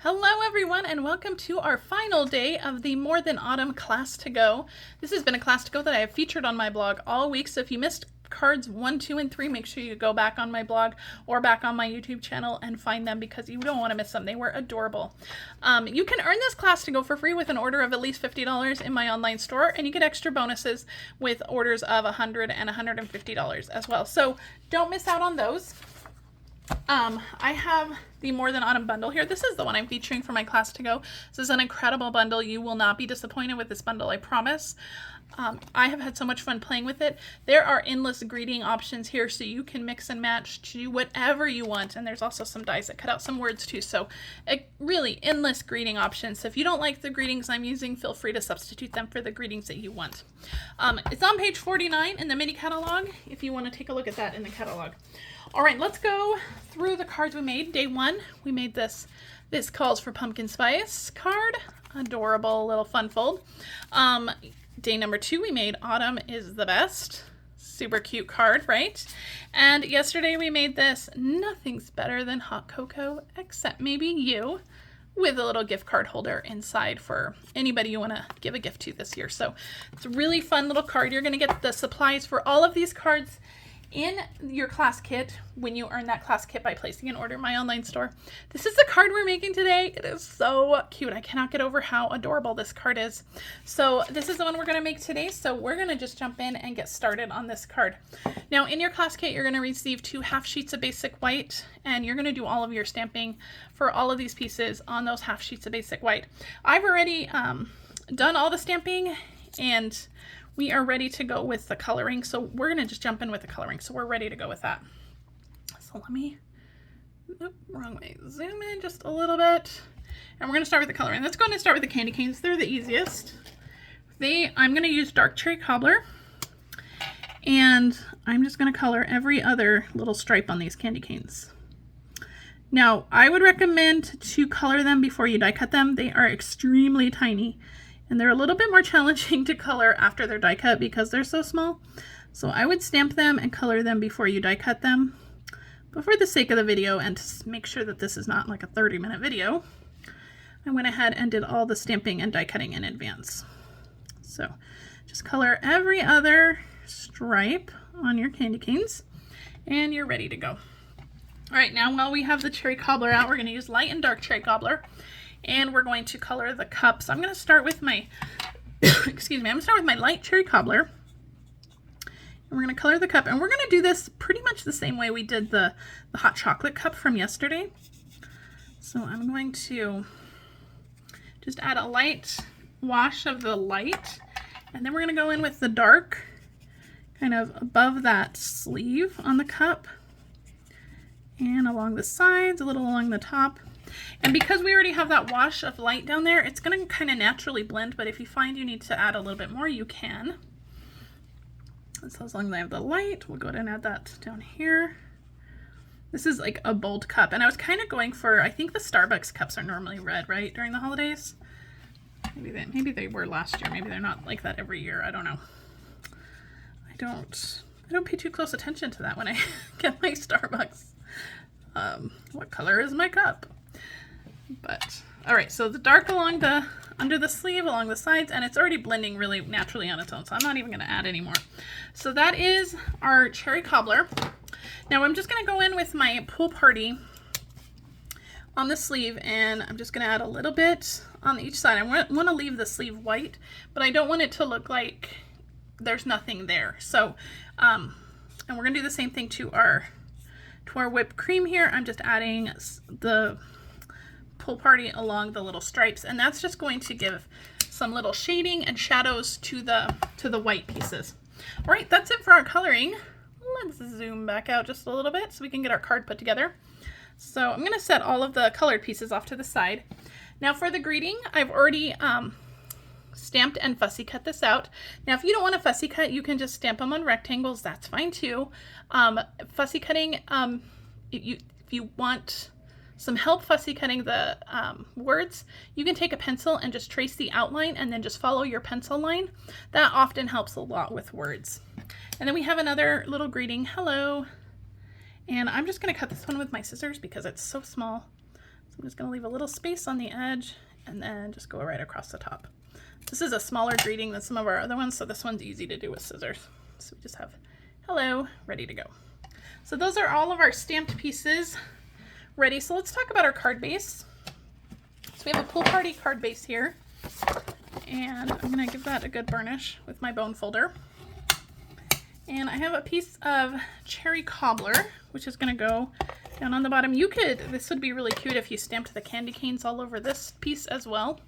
Hello everyone and welcome to our final day of the More Than Autumn class to go. This has been a class to go that I have featured on my blog all week, so if you missed cards 1, 2, and 3, make sure you go back on my blog or back on my YouTube channel and find them because you don't want to miss them. They were adorable. You can earn this class to go for free with an order of at least $50 in my online store, and you get extra bonuses with orders of $100 and $150 as well. So don't miss out on those. I have the More Than Autumn bundle here. This is the one I'm featuring for my class to go. This is an incredible bundle. You will not be disappointed with this bundle, I promise. I have had so much fun playing with it. There are endless greeting options here, so you can mix and match to whatever you want. And there's also some dies that cut out some words too. So really endless greeting options. So if you don't like the greetings I'm using, feel free to substitute them for the greetings that you want. It's on page 49 in the mini catalog if you want to take a look at that in the catalog. All right, let's go through the cards we made. Day 1, we made this Calls for Pumpkin Spice card. Adorable little fun fold. Day number 2, we made Autumn is the Best. Super cute card, right? And yesterday we made this Nothing's Better Than Hot Cocoa Except Maybe You, with a little gift card holder inside for anybody you want to give a gift to this year. So it's a really fun little card. You're going to get the supplies for all of these cards in your class kit when you earn that class kit by placing an order in my online store. This is the card we're making today. It is so cute. I cannot get over how adorable this card is. So this is the one we're going to make today. So we're going to just jump in and get started on this card. Now in your class kit, you're going to receive 2 half sheets of basic white, and you're going to do all of your stamping for all of these pieces on those half sheets of basic white. I've already done all the stamping, and we are ready to go with the coloring. So we're going to just jump in with the coloring. So we're ready to go with that. So let me, wrong way, zoom in just a little bit. And we're going to start with the coloring. Let's go ahead and start with the candy canes. They're the easiest. I'm going to use dark cherry cobbler. And I'm just going to color every other little stripe on these candy canes. Now, I would recommend to color them before you die cut them. They are extremely tiny. And they're a little bit more challenging to color after they're die cut because they're so small. So I would stamp them and color them before you die cut them. But for the sake of the video and to make sure that this is not like a 30-minute video, I went ahead and did all the stamping and die cutting in advance. So just color every other stripe on your candy canes and you're ready to go. All right, now while we have the cherry cobbler out, we're going to use light and dark cherry cobbler. And we're going to color the cups. I'm going to start with my, excuse me, I'm going to start with my light cherry cobbler. And we're going to color the cup. And we're going to do this pretty much the same way we did the hot chocolate cup from yesterday. So I'm going to just add a light wash of the light. And then we're going to go in with the dark, kind of above that sleeve on the cup. And along the sides, a little along the top. And because we already have that wash of light down there, it's going to kind of naturally blend, but if you find you need to add a little bit more, you can. So as long as I have the light, we'll go ahead and add that down here. This is like a bold cup, and I was kind of going for, I think the Starbucks cups are normally red, right, during the holidays? Maybe they were last year. Maybe they're not like that every year. I don't know. I don't pay too close attention to that when I get my Starbucks. What color is my cup? But all right, so the dark along the under the sleeve, along the sides, and it's already blending really naturally on its own, so I'm not even going to add any more. So that is our cherry cobbler. Now I'm just going to go in with my pool party on the sleeve, and I'm just going to add a little bit on each side. I want to leave the sleeve white, but I don't want it to look like there's nothing there. So and we're going to do the same thing to our whipped cream here. I'm just adding the pool party along the little stripes, and that's just going to give some little shading and shadows to the white pieces. All right, that's it for our coloring. Let's zoom back out just a little bit so we can get our card put together. So I'm going to set all of the colored pieces off to the side. Now for the greeting, I've already stamped and fussy cut this out. Now if you don't want to fussy cut, you can just stamp them on rectangles. That's fine too. Fussy cutting, if you want some help fussy cutting the words, you can take a pencil and just trace the outline and then just follow your pencil line. That often helps a lot with words. And then we have another little greeting, hello. And I'm just going to cut this one with my scissors because it's so small. So I'm just going to leave a little space on the edge and then just go right across the top. This is a smaller greeting than some of our other ones, so this one's easy to do with scissors. So we just have hello ready to go. So those are all of our stamped pieces ready. So let's talk about our card base. So we have a pool party card base here, and I'm going to give that a good burnish with my bone folder. And I have a piece of cherry cobbler, which is going to go down on the bottom. This would be really cute if you stamped the candy canes all over this piece as well.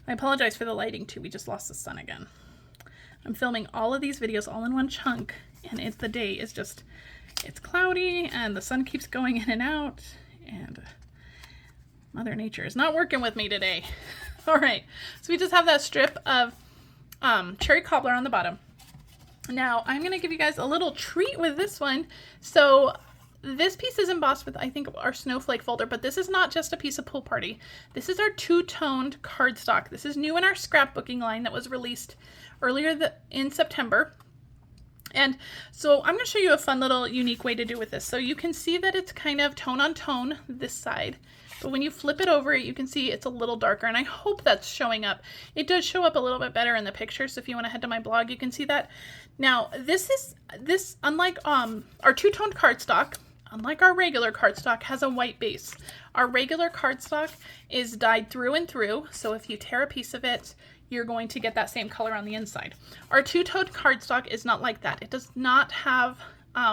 I apologize for the lighting too. We just lost the sun again. I'm filming all of these videos all in one chunk, and the day is just, it's cloudy and the sun keeps going in and out, and Mother Nature is not working with me today. All right, so we just have that strip of cherry cobbler on the bottom. Now I'm going to give you guys a little treat with this one. So this piece is embossed with, I think, our snowflake folder, but this is not just a piece of pool party. This is our two-toned cardstock. This is new in our scrapbooking line that was released earlier in September. And so I'm going to show you a fun little unique way to do with this. So you can see that it's kind of tone on tone this side, but when you flip it over, you can see it's a little darker, and I hope that's showing up. It does show up a little bit better in the picture, so if you want to head to my blog, you can see that. Now, this unlike our two-toned cardstock, unlike our regular cardstock, has a white base. Our regular cardstock is dyed through and through, so if you tear a piece of it, you're going to get that same color on the inside. Our two-toned cardstock is not like that. It does not have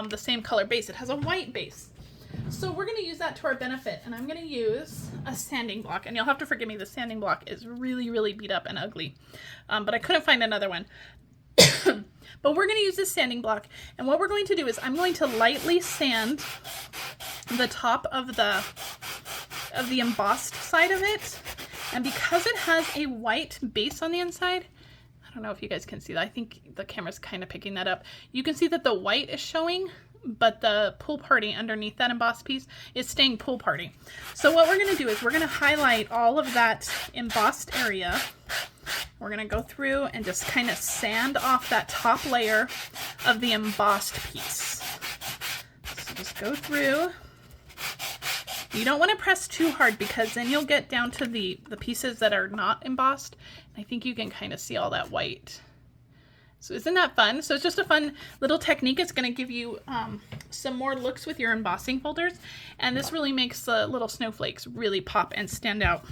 the same color base. It has a white base. So we're going to use that to our benefit, and I'm going to use a sanding block, and you'll have to forgive me, the sanding block is really, really beat up and ugly, but I couldn't find another one. But we're going to use this sanding block, and what we're going to do is I'm going to lightly sand the top of the embossed side of it, and because it has a white base on the inside, I don't know if you guys can see that. I think the camera's kind of picking that up. You can see that the white is showing, but the pool party underneath that embossed piece is staying pool party. So what we're going to do is we're going to highlight all of that embossed area. We're going to go through and just kind of sand off that top layer of the embossed piece. So just go through. You don't want to press too hard because then you'll get down to the pieces that are not embossed. I think you can kind of see all that white. So isn't that fun? So it's just a fun little technique. It's going to give you some more looks with your embossing folders. And this really makes the little snowflakes really pop and stand out.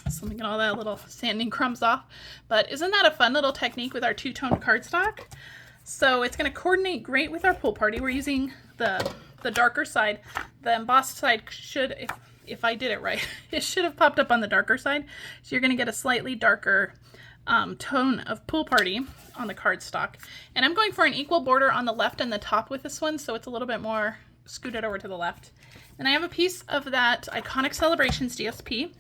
So let me get all that little sanding crumbs off. But isn't that a fun little technique with our two-toned cardstock? So it's going to coordinate great with our pool party. We're using the darker side. The embossed side should, if I did it right, it should have popped up on the darker side. So you're going to get a slightly darker tone of pool party on the cardstock. And I'm going for an equal border on the left and the top with this one, so it's a little bit more scooted over to the left. And I have a piece of that iconic Celebrations DSP,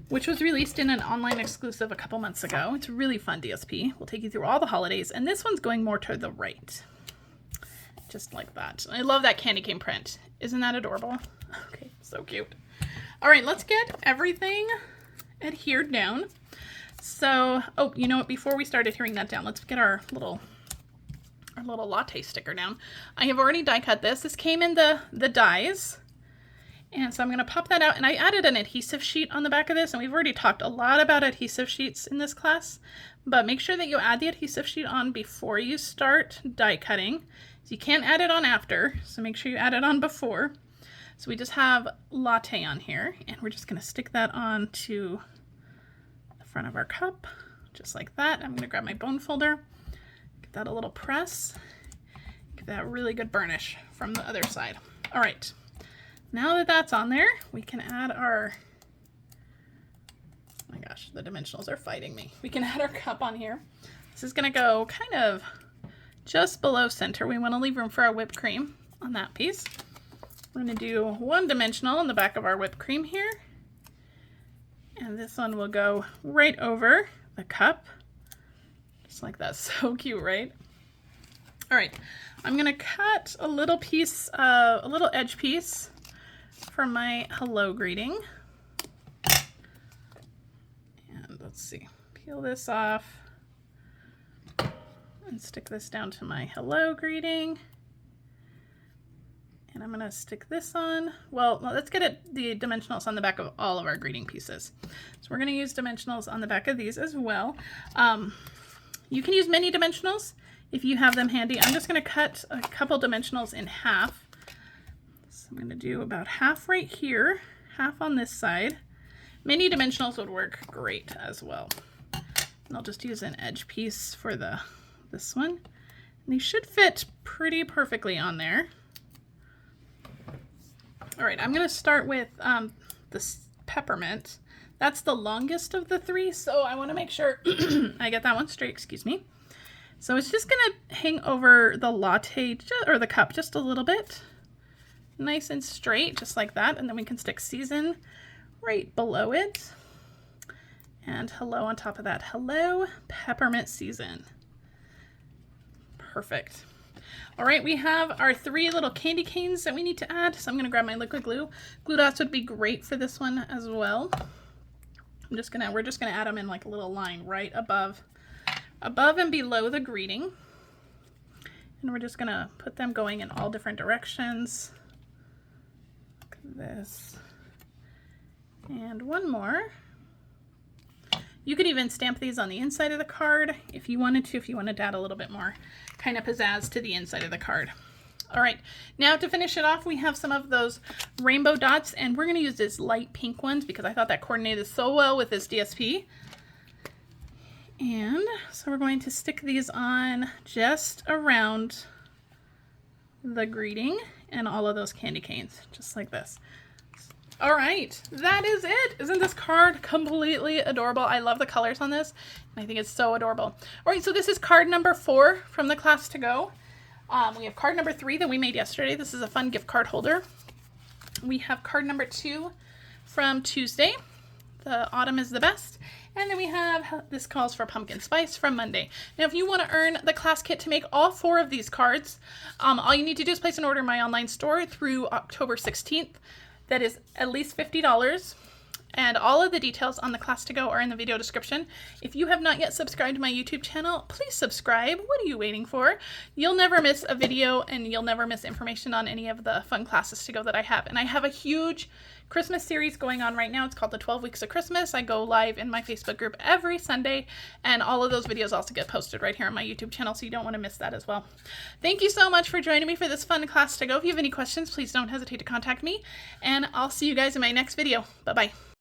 which was released in an online exclusive a couple months ago. It's a really fun DSP. We'll take you through all the holidays, and this one's going more to the right. Just like that. I love that candy cane print. Isn't that adorable? Okay, so cute. All right, let's get everything adhered down. So, oh, you know what? Before we start adhering that down, let's get our little latte sticker down. I have already die cut this. This came in the dies. And so I'm going to pop that out, and I added an adhesive sheet on the back of this, and we've already talked a lot about adhesive sheets in this class, but make sure that you add the adhesive sheet on before you start die cutting. So you can't add it on after, so make sure you add it on before. So we just have latte on here, and we're just going to stick that on to the front of our cup, just like that. I'm going to grab my bone folder, give that a little press, give that a really good burnish from the other side. All right. Now that that's on there, we can add our, oh my gosh, the dimensionals are fighting me. We can add our cup on here. This is going to go kind of just below center. We want to leave room for our whipped cream on that piece. We're going to do one dimensional on the back of our whipped cream here. And this one will go right over the cup. Just like that. So cute, right? All right. I'm going to cut a little piece, a little edge piece for my hello greeting. And let's see, peel this off and stick this down to my hello greeting. And I'm gonna stick this on. Well, let's get the dimensionals on the back of all of our greeting pieces. So we're gonna use dimensionals on the back of these as well. You can use mini dimensionals if you have them handy. I'm just gonna cut a couple dimensionals in half. So I'm gonna do about half right here, half on this side. Mini dimensionals would work great as well. And I'll just use an edge piece for this one. And these should fit pretty perfectly on there. All right, I'm gonna start with this peppermint. That's the longest of the three, so I wanna make sure I get that one straight, excuse me. So it's just gonna hang over the latte, or the cup just a little bit. Nice and straight, just like that. And then we can stick season right below it. And hello on top of that. Hello, peppermint season. Perfect. All right, we have our 3 little candy canes that we need to add. So I'm gonna grab my liquid glue. Glue dots would be great for this one as well. We're just gonna add them in like a little line right above and below the greeting. And we're just gonna put them going in all different directions. Look at this. And one more. You could even stamp these on the inside of the card if you wanted to add a little bit more kind of pizzazz to the inside of the card. All right, now to finish it off, we have some of those rainbow dots, and we're gonna use this light pink ones because I thought that coordinated so well with this DSP. And so we're going to stick these on just around the greeting and all of those candy canes, just like this. All right, that is it. Isn't this card completely adorable? I love the colors on this, and I think it's so adorable. All right, so this is card number 4 from the class to go. We have card number 3 that we made yesterday. This is a fun gift card holder. We have card number 2 from Tuesday. The autumn is the best. And then we have this calls for pumpkin spice from Monday. Now, if you want to earn the class kit to make all 4 of these cards, all you need to do is place an order in my online store through October 16th. That is at least $50. And all of the details on the class to go are in the video description. If you have not yet subscribed to my YouTube channel, please subscribe. What are you waiting for? You'll never miss a video, and you'll never miss information on any of the fun classes to go that I have. And I have a huge Christmas series going on right now. It's called the 12 Weeks of Christmas. I go live in my Facebook group every Sunday, and all of those videos also get posted right here on my YouTube channel, so you don't want to miss that as well. Thank you so much for joining me for this fun class to go. If you have any questions, please don't hesitate to contact me, and I'll see you guys in my next video. Bye-bye.